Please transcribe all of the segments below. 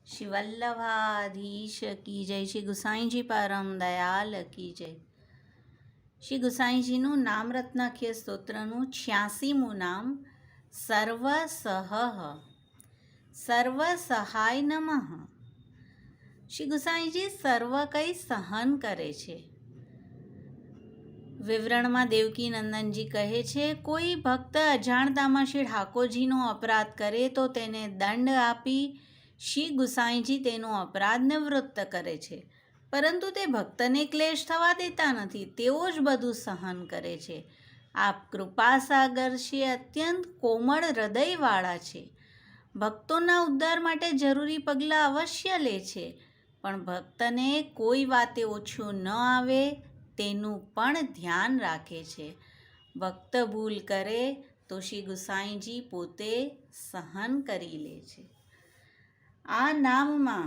श्री वल्लभाधीश की जय। श्री गुसाई जी परम दयाल की जय। શ્રી ગુસાઈજીનું નામરત્નાખ્ય સ્તોત્રનું 86મું નામ સર્વસહ સર્વ સહાય નમઃ। શ્રી ગુસાઈજી સર્વ કંઈ સહન કરે છે। વિવરણમાં દેવકી નંદનજી કહે છે, કોઈ ભક્ત અજાણતામાં શ્રી ઠાકોરજીનો અપરાધ કરે તો તેને દંડ આપી શ્રી ગુસાઈજી તેનો અપરાધ નિવૃત્ત કરે છે, પરંતુ તે ભક્તને ક્લેશ થવા દેતા નથી, તેઓ જ બધું સહન કરે છે। આપ કૃપાસાગર શ્રી અત્યંત કોમળ હૃદયવાળા છે। ભક્તોના ઉદ્ધાર માટે જરૂરી પગલાં અવશ્ય લે છે, પણ ભક્તને કોઈ વાતે ઓછું ન આવે તેનું પણ ધ્યાન રાખે છે। ભક્ત ભૂલ કરે તો શ્રી ગુસાઈજી પોતે સહન કરી લે છે। આ નામમાં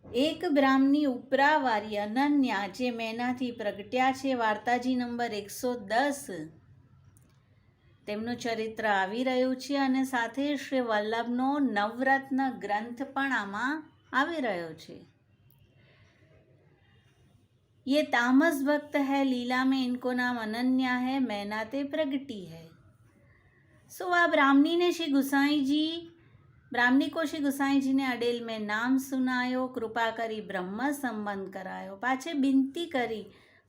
એક બ્રાહ્મણી ઉપરાવારી અનન્યા જે મેનાથી પ્રગટ્યા છે, વાર્તાજી નંબર 110, તેમનું ચરિત્ર આવી રહ્યું છે અને સાથે શ્રી વલ્લભનો નવરત્ન ગ્રંથ પણ આમાં આવી રહ્યો છે। ये तामस भक्त है, लीला में इनको नाम अनन्या है, मैनाते प्रगटी है। सो आ ब्राह्मणी ने श्री गुसाई जी ब्राह्मणी को श्री गुसाई जी ने अडेल में नाम सुनायो, कृपा करी ब्रह्म संबंध करायो, पाछे बिनती करी,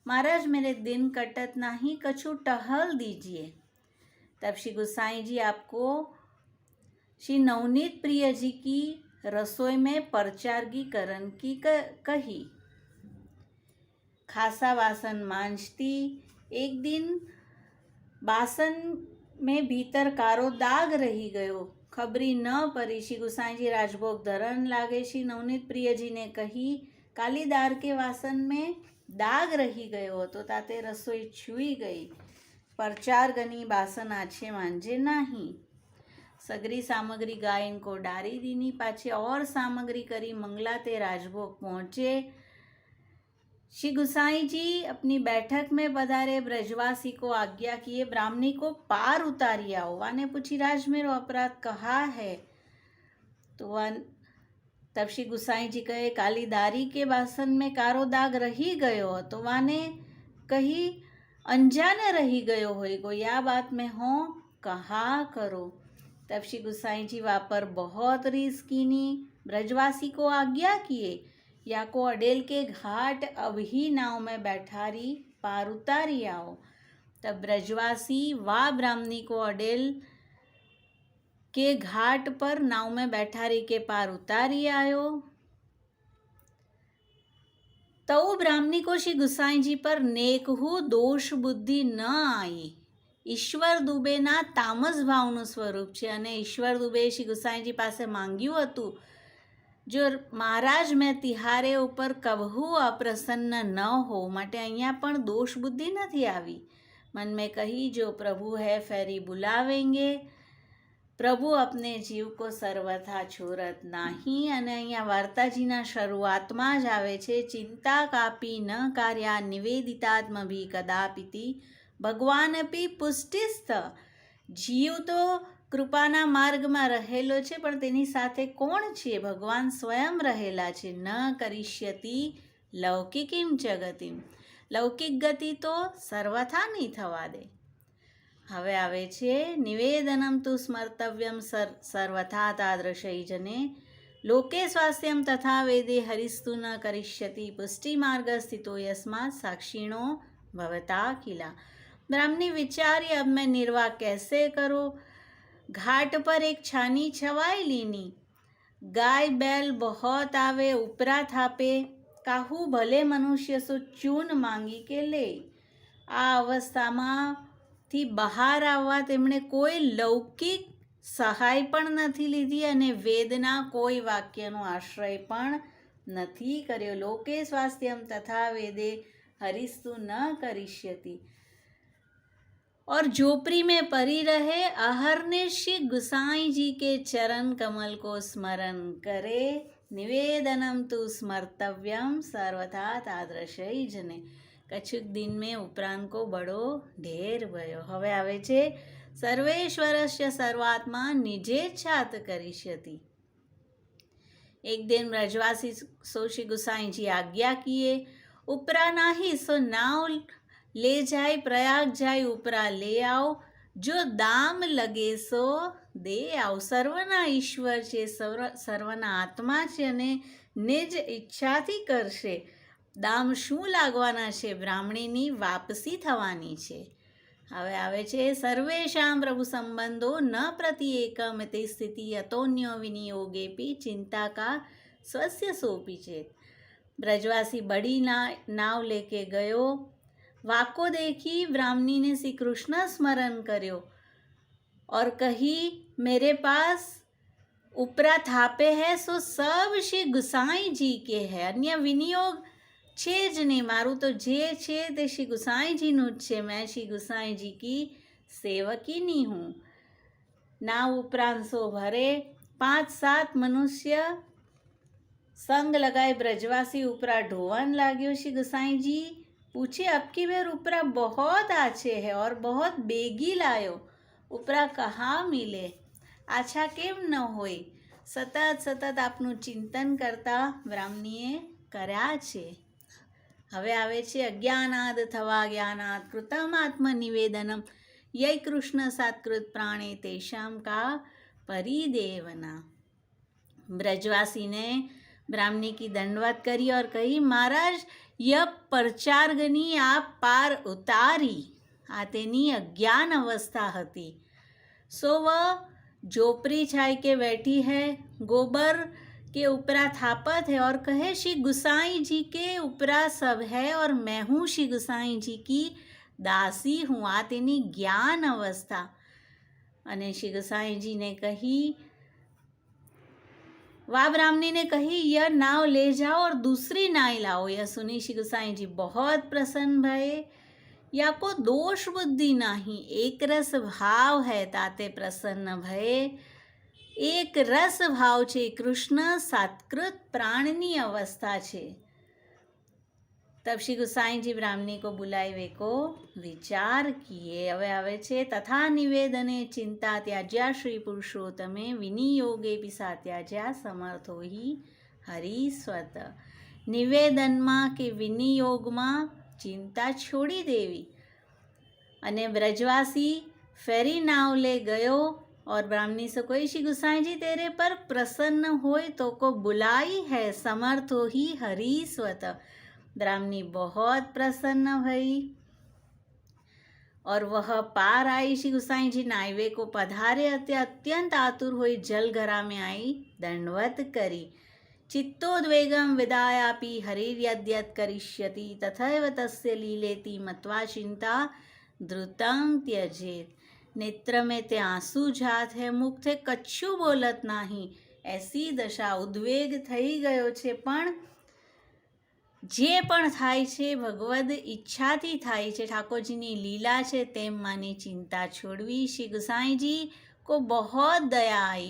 महाराज मेरे दिन कटत नहीं, कछु टहल दीजिए। तब श्री गुसाई जी आपको श्री नवनीत प्रिय जी की रसोई में परचार्गीकरण की कही। खासा बासन मांजती एक दिन बासन में भीतर कारो दाग रही गयो, खबरी न परी। श्री गुसाई जी राजभोग धरन लागे। श्री नवनीत प्रिय जी ने कही, कालीदार के वासन में दाग रही गयो तो ताते रसोई छुई गई, परचार गनी बासन आछे मांजे नहीं। सगरी सामग्री गाय इनको डारी दीनी, पाछे और सामग्री करी मंगलाते राजभोग पहुँचे। श्री गुसाई जी अपनी बैठक में पधारे, ब्रजवासी को आज्ञा किए, ब्राह्मणी को पार उतारी आओ। वाने पूछी, राज मेरो अपराध कहा है? तो वन तब श्री गुसाई जी कहे, कालीदारी के बासन में कारो दाग रही गयो। तो वाने कही, अनजाने रही गयो होएगो, या बात में हो कहा करो। तब श्री गुसाई जी वापर बहुत रीस कीनी, ब्रजवासी को आज्ञा किए, या को अडेल के घाट अभी नाव में बैठारी पार उतारी आओ। तब ब्रजवासी वा ब्राह्मणी को अडेल के घाट पर नाव में बैठारी के पार उतारी आयो। तो ब्राह्मणी को श्री गुसाई जी पर नेकहू दोष बुद्धि न आई। ईश्वर दुबे ना तामस भावનું સ્વરૂપ છે અને ઈશ્વર દુબે શ્રી ગુસાઈજી પાસે માંગ્યું હતું, જો મહારાજ મેં તિહારે ઉપર કબહુ અપ્રસન્ન ન હો, માટે અહીંયા પણ દોષ બુદ્ધિ નથી આવી। मन में कही, जो प्रभु है फेरी बुलावेंगे, प्रभु अपने जीव को सर्वथा छोड़त नहीं। અને અહીંયા વાર્તાજીના શરૂઆતમાં જ આવે છે, ચિંતા કાપી ન કાર્યા નિવેદિતાત્મભી કદાપિતિ ભગવાન અપી પુષ્ટિસ્થ। જીવ તો કૃપાના માર્ગમાં રહેલો છે, પણ તેની સાથે કોણ છે? ભગવાન સ્વયં રહેલા છે। ન કરિષ્યતિ લૌકિકીમ ચ ગતિમ, લૌકિક ગતિ તો સર્વથા નહીં થવા દે। હવે આવે છે, નિવેદનમ તુ સ્મર્તવ્યમ સર્વથા તાદૃશૈ જને, લોકે સ્વાસ્થ્યમ તથા વેદે હરિસ્તુ ન કરિષ્યતિ, પુષ્ટિ માર્ગ સ્થિતો यस्मात् साक्षिणो भवता किला। ब्राह्मणी विचारी, अब मैं निर्वाह कैसे करो? घाट पर एक छानी छवाई लीनी, गाय बैल बहुत आवे, उपरा थापे, काहू भले मनुष्य सो चून मांगी के ले। आ अवस्थाમાં થી બહાર આવવા તેમણે કોઈ લૌકિક સહાય પણ નથી લીધી અને વેદના કોઈ વાક્યનો આશ્રય પણ નથી કર્યો। લોકે સ્વાસ્થ્યમ તથા વેદે હરિસ્તુ ન કરિષ્યતિ, और झोपड़ी में परी रहे, अहरने श्री गुसाई जी के चरण कमल को स्मरण करे। निवेदनम तु स्मर्तव्यम सर्वथा तादृशै जने, कछुक दिन में उपरांत को बड़ो ढेर भयो। हवे आवे छे, सर्वेश्वरस्य सर्वात्मा निजेच्छात करिष्यति। एक दिन ब्रजवासी सो श्री गुसाई जी आज्ञा किए, उपरा नाही सो नाव ले जाए प्रयाग जाए उपरा ले आओ, जो दाम लगे સો દે આવ. સર્વના ઈશ્વર છે, સર્વના આત્મા છે અને નિજ ઈચ્છાથી કરશે. દામ શું લાગવાના છે? બ્રાહ્મણીની વાપસી થવાની છે. હવે આવે છે સર્વેશામ પ્રભુ સંબંધો ન પ્રતિ એકમ તે સ્થિતિ અતોન્યો વિનિયોગેપી ચિંતા કા સ્વસ્ય સોપી ચેત. ब्रजवासी बड़ी नाव लेके गयो, वाको देखी ब्राह्मणी ने श्री कृष्ण स्मरण કર્યો और कही मेरे पास उपरा थापे है सो सब श्री गुसाई जी के है, अन्य विनियोग છે જ નહીં. મારું તો જે છે તે શ્રી ગુસાઈજીનું જ છે. મેં શ્રી ગુસાઈજી કી સેવકીની હું. નાવ ઉપરાંત સો ભરે 5-7 મનુષ્ય संग लगाए ब्रजवासी उपरा ढोवन लाग्यो. श्री गुसाई जी पूछे, अब की बेर उपरा बहुत आछे है और बहुत बेगी लायो, उपरा कहाँ मिले? आछा केम न होय? सतत आपનું ચિંતન કરતા બ્રાહ્મણીએ કર્યા છે. હવે આવે છે અજ્ઞાનાદ થવા જ્ઞાનાદ કૃતમ આત્મનિવેદનમ યય કૃષ્ણ સાત્કૃત પ્રાણે તેષામ કા परिदेवना. ब्रजवासी ने ब्राह्मणी की दंडवत करी और कही, महाराज यह परचारगनी आप पार उतारी. आ तेनी अज्ञान अवस्था हती. सो वह झोपड़ी छाई के बैठी है, गोबर के उपरा थापत है और कहे श्री गुसाई जी के उपरा सब है और मैं हूँ श्री गुसाई जी की दासी हूँ. आ तेनी ज्ञान अवस्था. अने श्री गुसाई जी ने कही, वह ब्राह्मणी ने कही, यह नाव ले जाओ और दूसरी नाव लाओ. यह सुनी श्री गुसाई जी बहुत प्रसन्न भये. या को दोष बुद्धि नहीं, एक रस भाव है ताते प्रसन्न भये. एक रस भाव छे, कृष्ण सात्कृत प्राणनी अवस्था छे. तब श्री गुसाई जी ब्राह्मणी को बुलावे को विचार किए. હવે આવે છે તથા નિવેદને ચિંતા ત્યાજ્યા શ્રી પુરુષોત્તમે વિનિયોગે પિસા ત્યાજ્યા સમર્થો હિ હરિસ્વત. નિવેદનમાં કે વિનિયોગમાં ચિંતા છોડી દેવી. અને ब्रजवासी फेरी नाव ले गयो और ब्राह्मणी से कोई श्री गुसाई जी तेरे पर प्रसन्न होय तो को बुलाई है समर्थो ही हरिस्वत. ब्राह्मणी बहुत प्रसन्न भई और वह पार आई. श्री गुसाई जी नाइवे को पधारे अत्य अत्यंत आतुर हुई जल घरा में आई, दंडवत करी. चित्तोद्वेगम विदायापि हरिर्यद्यत् करिष्यति तथैव तस्य लीलेति मत्वा चिंता द्रुतं त्यजेत. नेत्र में ते आंसू जात है, मुख थे कच्छू बोलत नहीं. ऐसी दशा उद्वेग થઈ ગયો છે, પણ જે પણ થાય છે ભગવદ ઈચ્છાથી થાય છે. ઠાકોરજીની લીલા છે તેમ માની ચિંતા છોડવી. श्री गुसाई जी को बहुत दया आई.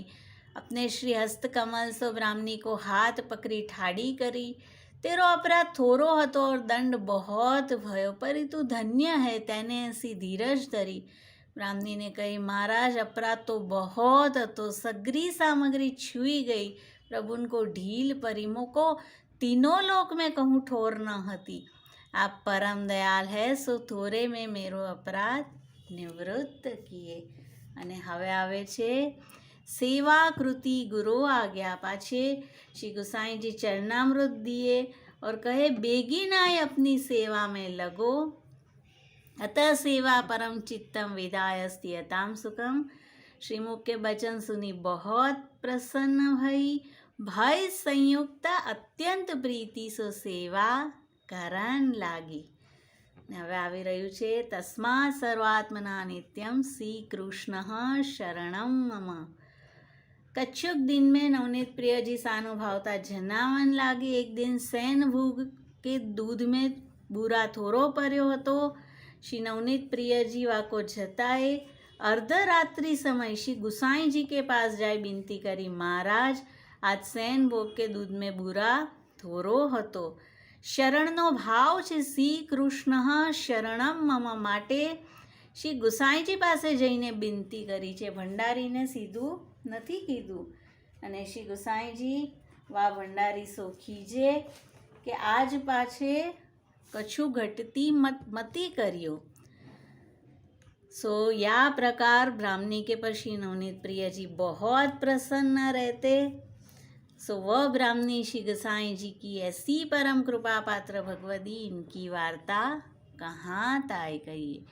अपने श्री हस्त कमल सो ब्राह्मणी को हाथ पकड़ी ठाड़ी करी. तेरो अपराध थोड़ो હતો और दंड बहुत भयो, परंतु धन्य है तेने ऐसी धीरज धरी. ब्राह्मणी ने कही, महाराज अपराध तो बहुत હતો, सगरी सामग्री छुई गई, प्रभु को ढील परी, मोको तीनों लोक में कहूँ ठोर न हती. आप परम दयाल है सो थोरे में मेरो अपराध निवृत्त किए. અને હવે આવે છે સેવા કૃતિ ગુરુ આજ્ञा. પાછે श्री गुसाई जी चरणामृत दिए और कहे, बेगीनाय अपनी सेवा में लगो. अतः सेवा परम चित्तम विदायस्ति अताम सुखम. श्रीमुख के वचन सुनी बहुत प्रसन्न भई. भय संयुक्ता અત્યંત પ્રીતિ સો સેવા કરણ લાગી. હવે આવી રહ્યું છે તસ્માત સર્વાત્મના નિત્યમ શ્રી કૃષ્ણ શરણમ મમ. कच्छुक दिन में नवनीत प्रिय जी सानुभावता जनावन लागी. एक दिन सैन भूग के दूध में बूरा थोरो पर्यो હતો. श्री नवनीत प्रिय जी वाको जताए अर्धरात्रि समय श्री गुसाई जी के पास जाए विनती करी, महाराज आज सैन भोग के दूध में बूरा थोरो હતો. શરણનો ભાવ છે. શ્રી કૃષ્ણ શરણમ મમ માટે શ્રી ગુસાઈજી પાસે જઈને વિનંતી કરી છે. ભંડારીને સીધું નથી કીધું. અને શ્રી ગુસાઈજી વા ભંડારી સો ખીજે કે આજ પાછે કछु घटती मती करियो। सो या प्रकार ब्राह्मणी के पर श्री नवनीत प्रिय जी बहुत प्रसन्न रहते। सो वह ब्राह्मणी श्री गोसाई जी की ऐसी परम कृपा पात्र भगवती इनकी वार्ता कहाँ ताय कहिए।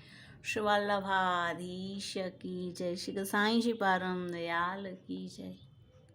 श्री वल्लभाधीश की जय, श्री गोसाई जी परम दयाल की जय।